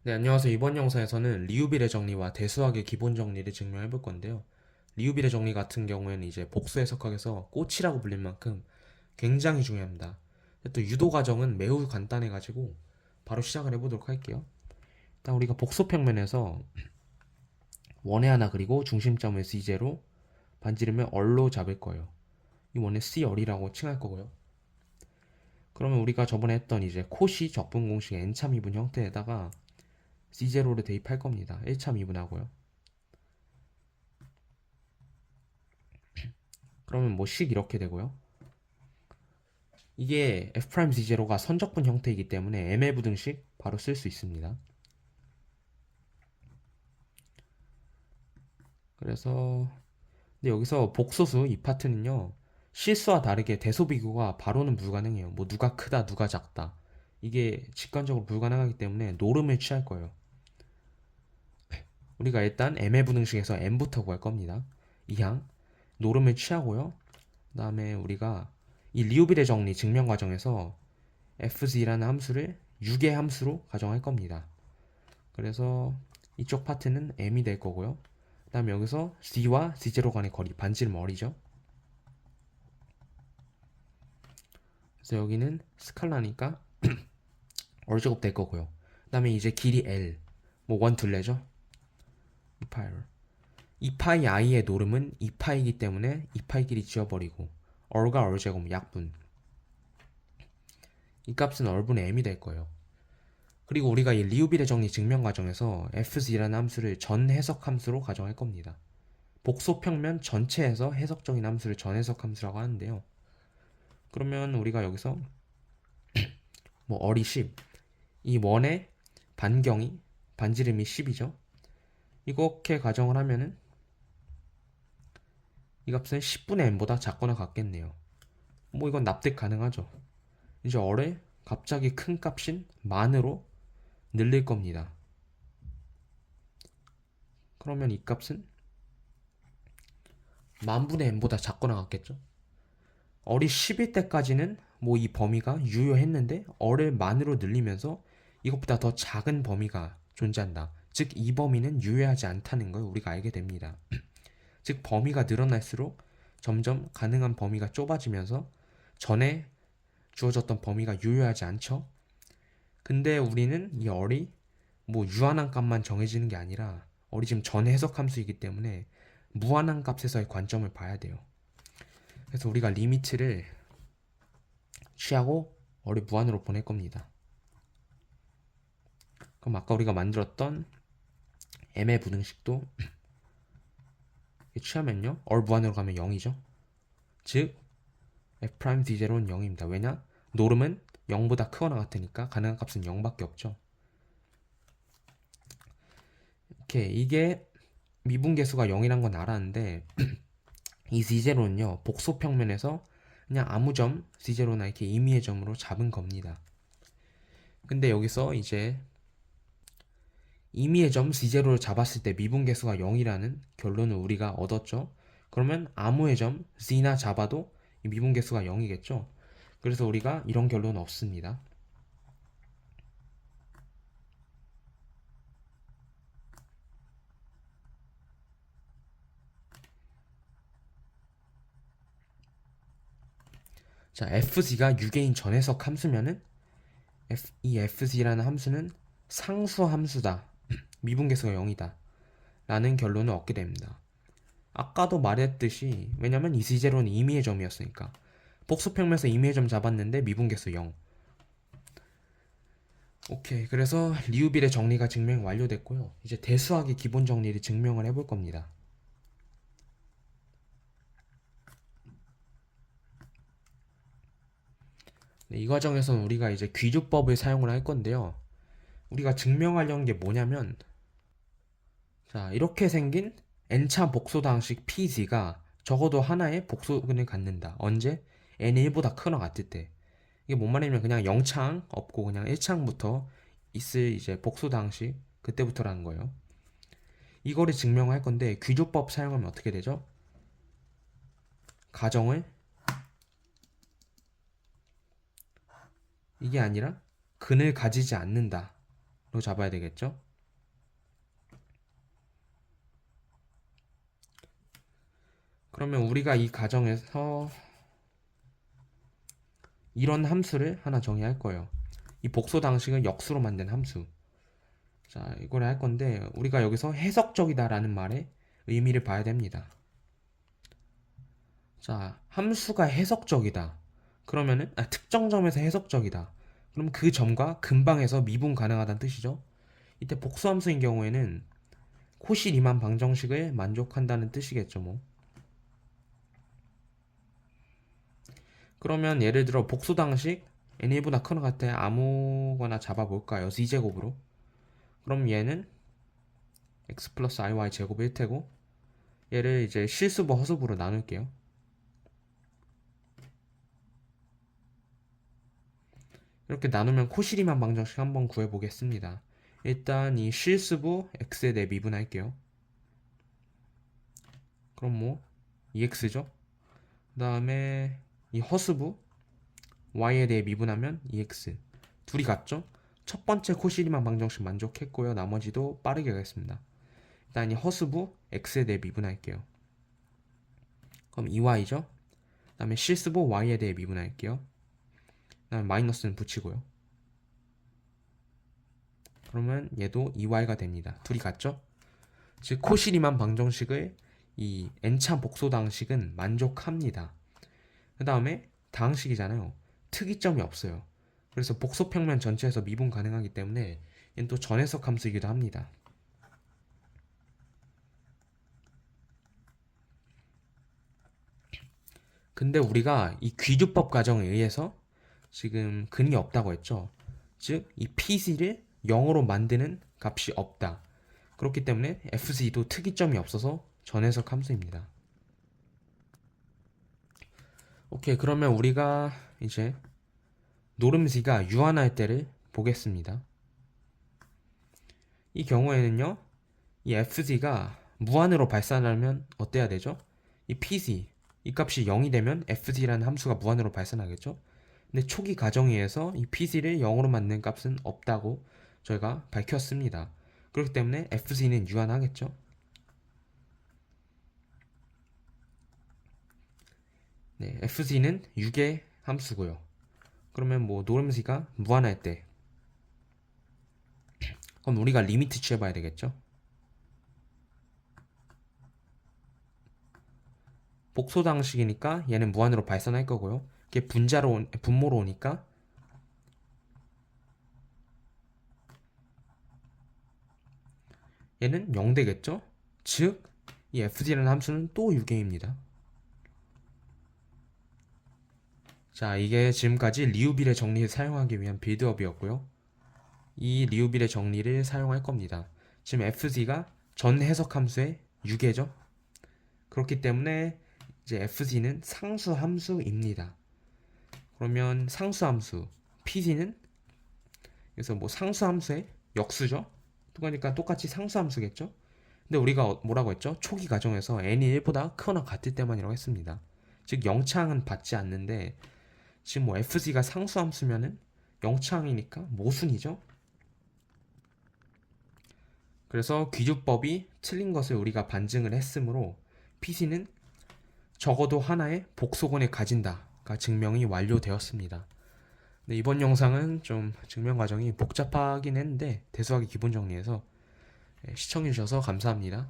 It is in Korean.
네, 안녕하세요. 이번 영상에서는 리우빌의 정리와 대수학의 기본 정리를 증명해 볼 건데요. 리우빌의 정리 같은 경우에는 이제 복수 해석학에서 꽃이라고 불린 만큼 굉장히 중요합니다. 또 유도 과정은 매우 간단해가지고 바로 시작을 해보도록 할게요. 일단 우리가 복소 평면에서 원의 하나 그리고 중심점을 C제로 반지름을 얼로 잡을 거예요. 이 원의 C열이라고 칭할 거고요. 그러면 우리가 저번에 했던 이제 코시 적분 공식 n차 미분 형태에다가 C제로를 대입할 겁니다. 1차 미분하고요. 그러면 뭐 식 이렇게 되고요. 이게 F'D0가 선적분 형태이기 때문에 ML 부등식 바로 쓸 수 있습니다. 그래서 근데 여기서 복소수 이 파트는요, 실수와 다르게 대소비교가 바로는 불가능해요. 뭐 누가 크다 누가 작다 이게 직관적으로 불가능하기 때문에 노름을 취할 거예요. 우리가 일단 ML 부등식에서 M부터 구할 겁니다. 이항 노름을 취하고요. 그 다음에 우리가 이 리우빌의 정리 증명 과정에서 fz라는 함수를 6의 함수로 가정할 겁니다. 그래서 이쪽 파트는 m이 될 거고요. 그 다음에 여기서 c와 c0 간의 거리, 반지름 어리죠. 그래서 여기는 스칼라니까 얼제곱 될 거고요. 그 다음에 이제 길이 l, 뭐 원 둘레죠. 2파이. 2파이 i의 노름은 2파이기 때문에 2파이 길이 지워버리고 얼과 얼제곱 약분. 이 값은 얼분의 m이 될 거예요. 그리고 우리가 이 리우빌의 정리 증명 과정에서 fz라는 함수를 전 해석 함수로 가정할 겁니다. 복소평면 전체에서 해석적인 함수를 전해석 함수라고 하는데요. 그러면 우리가 여기서 뭐 어리 10, 이 원의 반경이 반지름이 10이죠. 이렇게 가정을 하면은 이 값은 10분의 n보다 작거나 같겠네요. 뭐 이건 납득 가능하죠. 이제 어를 갑자기 큰 값인 만으로 늘릴 겁니다. 그러면 이 값은 만분의 n보다 작거나 같겠죠. 어리 10일 때까지는 뭐 이 범위가 유효했는데 어를 만으로 늘리면서 이것보다 더 작은 범위가 존재한다. 즉 이 범위는 유효하지 않다는 걸 우리가 알게 됩니다. 즉 범위가 늘어날수록 점점 가능한 범위가 좁아지면서 전에 주어졌던 범위가 유효하지 않죠. 근데 우리는 이 어리 뭐 유한한 값만 정해지는 게 아니라 어리 지금 전 해석 함수이기 때문에 무한한 값에서의 관점을 봐야 돼요. 그래서 우리가 리미트를 취하고 어를 무한으로 보낼 겁니다. 그럼 아까 우리가 만들었던 m의 부등식도 취하면요, 얼 무한으로 가면 0이죠. 즉 f'd0는 0입니다. 왜냐? 노름은 0보다 크거나 같으니까 가능한 값은 0밖에 없죠. 이게 미분계수가 0이란 건 알았는데 이 z0는요 복소평면에서 그냥 아무 점 z0나 이렇게 임의의 점으로 잡은 겁니다. 근데 여기서 이제 임의의 점 z0를 잡았을 때 미분계수가 0이라는 결론을 우리가 얻었죠. 그러면 아무의 점 z나 잡아도 이 미분계수가 0이겠죠. 그래서 우리가 이런 결론은 없습니다. 자, fz가 유개인 전해석 함수면은 이 fz라는 함수는 상수 함수다. 미분계수가 0이다. 라는 결론을 얻게 됩니다. 아까도 말했듯이 왜냐면 이 z0는 임의의 점이었으니까 복수평면에서 임의의 점 잡았는데 미분계수 0. 오케이. 그래서 리우빌의 정리가 증명 완료됐고요. 이제 대수학의 기본 정리를 증명을 해볼 겁니다. 네, 이 과정에서는 우리가 이제 귀주법을 사용을 할 건데요. 우리가 증명하려는 게 뭐냐면, 자, 이렇게 생긴 n차 복소당식 PZ가 적어도 하나의 복소근을 갖는다. 언제? n1보다 크거나 같을 때. 이게 뭔 말이냐면 그냥 0창 없고 그냥 1창부터 있을 이제 복소당식 그때부터라는 거예요. 이거를 증명할 건데 귀조법 사용하면 어떻게 되죠? 가정을 이게 아니라 근을 가지지 않는다 잡아야 되겠죠? 그러면 우리가 이 가정에서 이런 함수를 하나 정의할 거예요. 이 복소 방식은 역수로 만든 함수. 자, 이걸 할 건데 우리가 여기서 해석적이다라는 말에 의미를 봐야 됩니다. 자, 함수가 해석적이다. 그러면은 특정 점에서 해석적이다. 그럼 그 점과 근방에서 미분 가능하다는 뜻이죠. 이때 복수함수인 경우에는 코시 리만 방정식을 만족한다는 뜻이겠죠, 뭐. 그러면 예를 들어 복수 방식 n1보다 크거나 같아 아무거나 잡아볼까요? Z제곱으로. 그럼 얘는 x 플러스 iy 제곱 1테고 얘를 이제 실수부 허수부로 나눌게요. 이렇게 나누면 코시리만 방정식 한번 구해보겠습니다. 일단 이 실수부 x에 대해 미분할게요. 그럼 뭐 2x죠. 그 다음에 이 허수부 y에 대해 미분하면 2x. 둘이 같죠? 첫 번째 코시리만 방정식 만족했고요. 나머지도 빠르게 가겠습니다. 일단 이 허수부 x에 대해 미분할게요. 그럼 2y죠. 그 다음에 실수부 y에 대해 미분할게요. 그 다음에 마이너스는 붙이고요. 그러면 얘도 2y가 됩니다. 둘이 같죠? 즉 코시리만 방정식을 이 n차 복소 당식은 만족합니다. 그 다음에 다항식이잖아요. 특이점이 없어요. 그래서 복소 평면 전체에서 미분 가능하기 때문에 얘는 또 전해석 함수이기도 합니다. 근데 우리가 이 귀주법 과정에 의해서 지금 근이 없다고 했죠. 즉 이 PC를 0으로 만드는 값이 없다. 그렇기 때문에 FC도 특이점이 없어서 전해석 함수입니다. 오케이, 그러면 우리가 이제 노름수가 유한할 때를 보겠습니다. 이 경우에는요, 이 FC가 무한으로 발산하면 어때야 되죠? 이 PC, 이 값이 0이 되면 FC라는 함수가 무한으로 발산하겠죠? 근데 초기 가정에 의해서 이 PC를 0으로 만드는 값은 없다고 저희가 밝혔습니다. 그렇기 때문에 FC는 유한하겠죠? 네, FC는 6의 함수고요. 그러면 뭐 노름수가 무한할 때 그럼 우리가 리미트 취해봐야 되겠죠? 복소 방식이니까 얘는 무한으로 발산할 거고요. 이게 분모로 오니까 얘는 0 되겠죠? 즉, 이 fd라는 함수는 또 유계입니다. 자, 이게 지금까지 리우빌의 정리를 사용하기 위한 빌드업이었고요. 이 리우빌의 정리를 사용할 겁니다. 지금 fd가 전 해석 함수의 유계죠? 그렇기 때문에 이제 fd는 상수 함수입니다. 그러면 상수 함수 pd는 그래서 뭐 상수 함수의 역수죠? 그러니까 똑같이 상수 함수겠죠? 근데 우리가 뭐라고 했죠? 초기 가정에서 n이 1보다 크거나 같을 때만이라고 했습니다. 즉 영차항은 받지 않는데 지금 뭐 fc가 상수 함수면은 영차항이니까 모순이죠? 그래서 귀주법이 틀린 것을 우리가 반증을 했으므로 PC는 적어도 하나의 복소곤을 가진다가 증명이 완료되었습니다. 네, 이번 영상은 좀 증명 과정이 복잡하긴 했는데 대수하기 기본 정리해서 시청해주셔서 감사합니다.